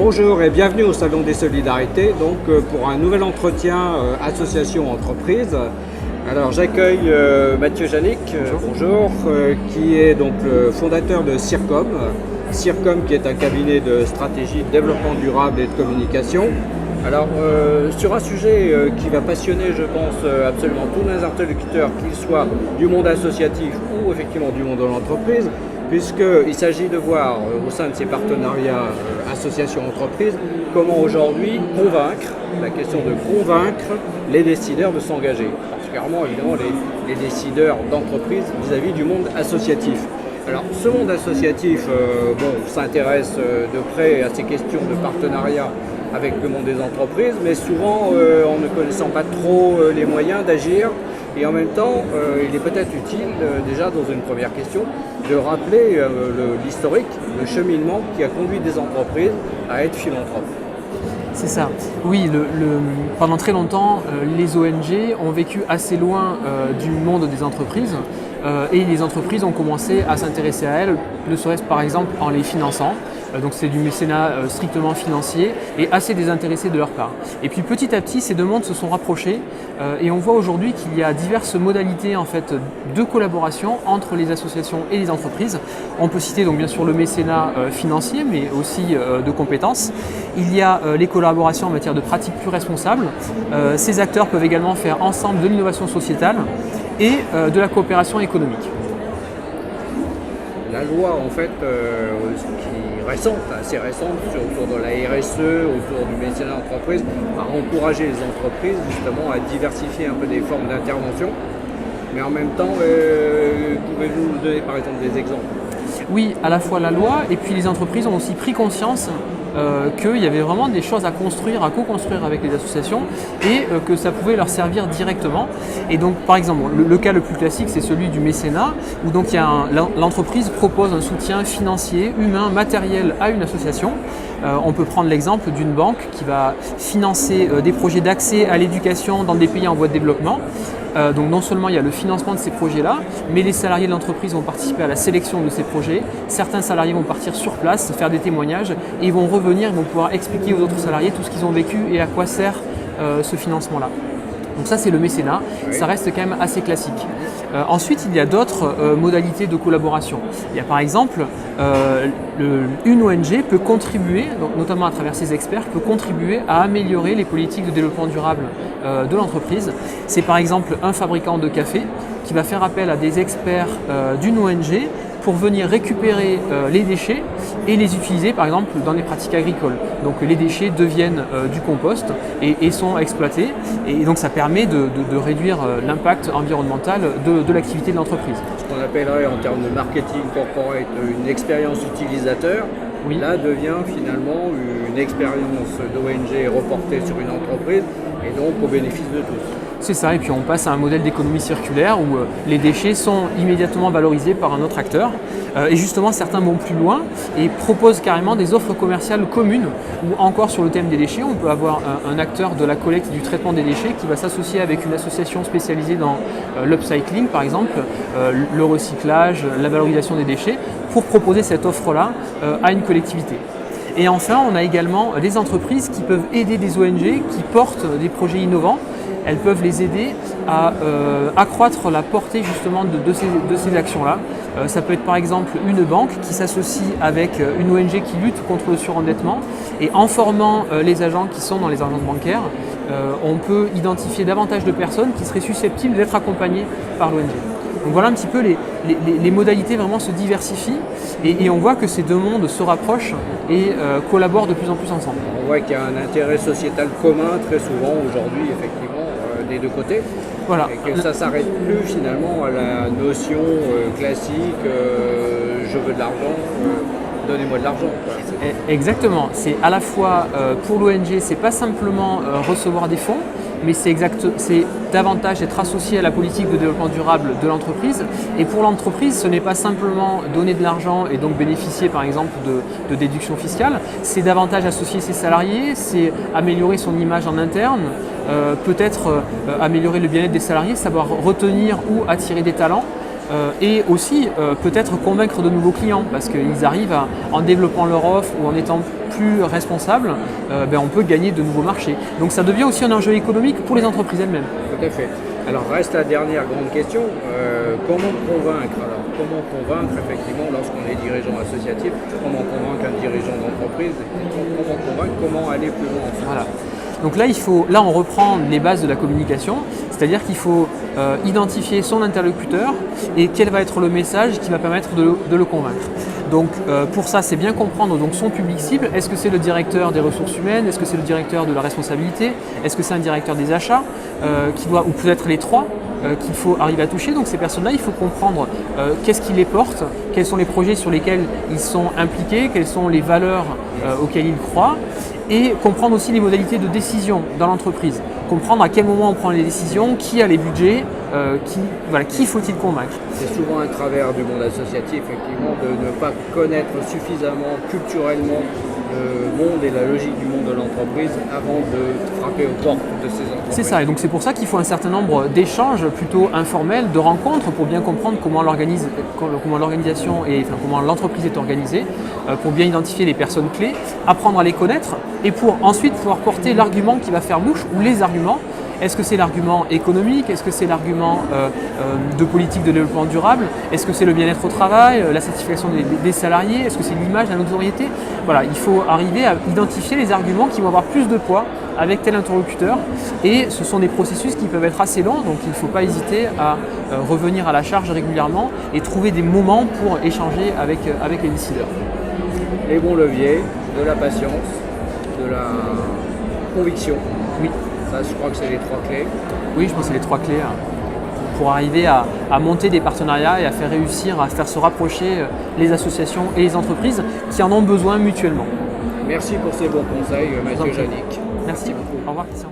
Bonjour et bienvenue au Salon des Solidarités, donc pour un nouvel entretien association-entreprise. Alors j'accueille Mathieu Janik, bonjour, qui est donc le fondateur de CIRCOM. CIRCOM qui est un cabinet de stratégie de développement durable et de communication. Alors sur un sujet qui va passionner je pense absolument tous les interlocuteurs, qu'ils soient du monde associatif ou effectivement du monde de l'entreprise, puisqu'il s'agit de voir au sein de ces partenariats associations-entreprises comment aujourd'hui convaincre, la question de convaincre les décideurs de s'engager, particulièrement évidemment les décideurs d'entreprise vis-à-vis du monde associatif. Alors ce monde associatif s'intéresse de près à ces questions de partenariat avec le monde des entreprises, mais souvent en ne connaissant pas trop les moyens d'agir. Et en même temps, il est peut-être utile, déjà dans une première question, de rappeler l'historique, le cheminement qui a conduit des entreprises à être philanthropes. C'est ça. Oui, pendant très longtemps, les ONG ont vécu assez loin du monde des entreprises et les entreprises ont commencé à s'intéresser à elles, ne serait-ce par exemple en les finançant. Donc c'est du mécénat strictement financier et assez désintéressé de leur part. Et puis petit à petit, ces deux mondes se sont rapprochés et on voit aujourd'hui qu'il y a diverses modalités en fait de collaboration entre les associations et les entreprises. On peut citer donc bien sûr le mécénat financier, mais aussi de compétences. Il y a les collaborations en matière de pratiques plus responsables. Ces acteurs peuvent également faire ensemble de l'innovation sociétale et de la coopération économique. La loi en fait qui est récente, assez récente, autour de la RSE, autour du mécénat d'entreprise, a encouragé les entreprises justement à diversifier un peu des formes d'intervention. Mais en même temps, pouvez-vous nous donner par exemple des exemples? Oui, à la fois la loi et puis les entreprises ont aussi pris conscience qu'il y avait vraiment des choses à construire, à co-construire avec les associations et que ça pouvait leur servir directement. Et donc par exemple, le cas le plus classique c'est celui du mécénat où donc l'entreprise propose un soutien financier, humain, matériel à une association. On peut prendre l'exemple d'une banque qui va financer des projets d'accès à l'éducation dans des pays en voie de développement. Donc non seulement il y a le financement de ces projets-là, mais les salariés de l'entreprise vont participer à la sélection de ces projets. Certains salariés vont partir sur place, faire des témoignages et ils vont revenir, ils vont pouvoir expliquer aux autres salariés tout ce qu'ils ont vécu et à quoi sert ce financement-là. Donc ça c'est le mécénat, ça reste quand même assez classique. Ensuite il y a d'autres modalités de collaboration. Il y a par exemple une ONG peut contribuer, donc notamment à travers ses experts, peut contribuer à améliorer les politiques de développement durable de l'entreprise. C'est par exemple un fabricant de café qui va faire appel à des experts d'une ONG pour venir récupérer les déchets et les utiliser par exemple dans les pratiques agricoles. Donc les déchets deviennent du compost et sont exploités et donc ça permet de réduire l'impact environnemental de l'activité de l'entreprise. Ce qu'on appellerait en termes de marketing corporate une expérience utilisateur, oui. Là devient finalement une expérience d'ONG reportée sur une entreprise et donc au bénéfice de tous. C'est ça, et puis on passe à un modèle d'économie circulaire où les déchets sont immédiatement valorisés par un autre acteur. Et justement, certains vont plus loin et proposent carrément des offres commerciales communes. Ou encore sur le thème des déchets, on peut avoir un acteur de la collecte et du traitement des déchets qui va s'associer avec une association spécialisée dans l'upcycling, par exemple, le recyclage, la valorisation des déchets, pour proposer cette offre-là à une collectivité. Et enfin, on a également des entreprises qui peuvent aider des ONG qui portent des projets innovants. Elles peuvent les aider à accroître la portée justement de ces actions-là. Ça peut être par exemple une banque qui s'associe avec une ONG qui lutte contre le surendettement et en formant les agents qui sont dans les agences bancaires, on peut identifier davantage de personnes qui seraient susceptibles d'être accompagnées par l'ONG. Donc voilà un petit peu les modalités vraiment se diversifient et on voit que ces deux mondes se rapprochent et collaborent de plus en plus ensemble. On voit qu'il y a un intérêt sociétal commun très souvent aujourd'hui effectivement des deux côtés. Voilà. Et que ça ne s'arrête plus finalement à la notion classique je veux de l'argent, donnez-moi de l'argent. Exactement, c'est à la fois pour l'ONG, c'est pas simplement recevoir des fonds, mais c'est davantage être associé à la politique de développement durable de l'entreprise. Et pour l'entreprise, ce n'est pas simplement donner de l'argent et donc bénéficier par exemple de déductions fiscales, c'est davantage associer ses salariés, c'est améliorer son image en interne, peut-être améliorer le bien-être des salariés, savoir retenir ou attirer des talents. et aussi peut-être convaincre de nouveaux clients parce qu'ils arrivent en développant leur offre ou en étant plus responsables, on peut gagner de nouveaux marchés. Donc ça devient aussi un enjeu économique pour les entreprises elles-mêmes. Tout à fait. Alors reste la dernière grande question, comment convaincre? Alors comment convaincre effectivement lorsqu'on est dirigeant associatif, comment convaincre un dirigeant d'entreprise, comment aller plus loin ensemble? Voilà. Donc là, on reprend les bases de la communication, c'est-à-dire qu'il faut identifier son interlocuteur et quel va être le message qui va permettre de le convaincre. Donc pour ça, c'est bien comprendre donc, son public cible. Est-ce que c'est le directeur des ressources humaines? Est-ce que c'est le directeur de la responsabilité? Est-ce que c'est un directeur des achats ou peut-être les trois qu'il faut arriver à toucher? Donc ces personnes-là, il faut comprendre qu'est-ce qui les porte, quels sont les projets sur lesquels ils sont impliqués, quelles sont les valeurs auxquelles ils croient, et comprendre aussi les modalités de décision dans l'entreprise. Comprendre à quel moment on prend les décisions, qui a les budgets, qui faut-il convaincre. C'est souvent un travers du monde associatif, effectivement, de ne pas connaître suffisamment culturellement le monde et la logique du monde de l'entreprise avant de frapper aux portes de ces entreprises. C'est ça, et donc c'est pour ça qu'il faut un certain nombre d'échanges plutôt informels, de rencontres pour bien comprendre comment l'organisation et comment l'entreprise est organisée, pour bien identifier les personnes clés, apprendre à les connaître et pour ensuite pouvoir porter l'argument qui va faire bouche ou les arguments. Est-ce que c'est l'argument économique? Est-ce que c'est l'argument de politique de développement durable? Est-ce que c'est le bien-être au travail, la satisfaction des salariés? Est-ce que c'est l'image, la notoriété? Voilà, il faut arriver à identifier les arguments qui vont avoir plus de poids avec tel interlocuteur. Et ce sont des processus qui peuvent être assez longs, donc il ne faut pas hésiter à revenir à la charge régulièrement et trouver des moments pour échanger avec les décideurs. Les bons leviers, de la patience, de la conviction. Oui. Ça, je crois que c'est les trois clés. Oui, je pense que c'est les trois clés pour arriver à monter des partenariats et à faire réussir, à faire se rapprocher les associations et les entreprises qui en ont besoin mutuellement. Merci pour ces bons conseils, Mathieu Janik. Merci beaucoup. Au revoir, Christian.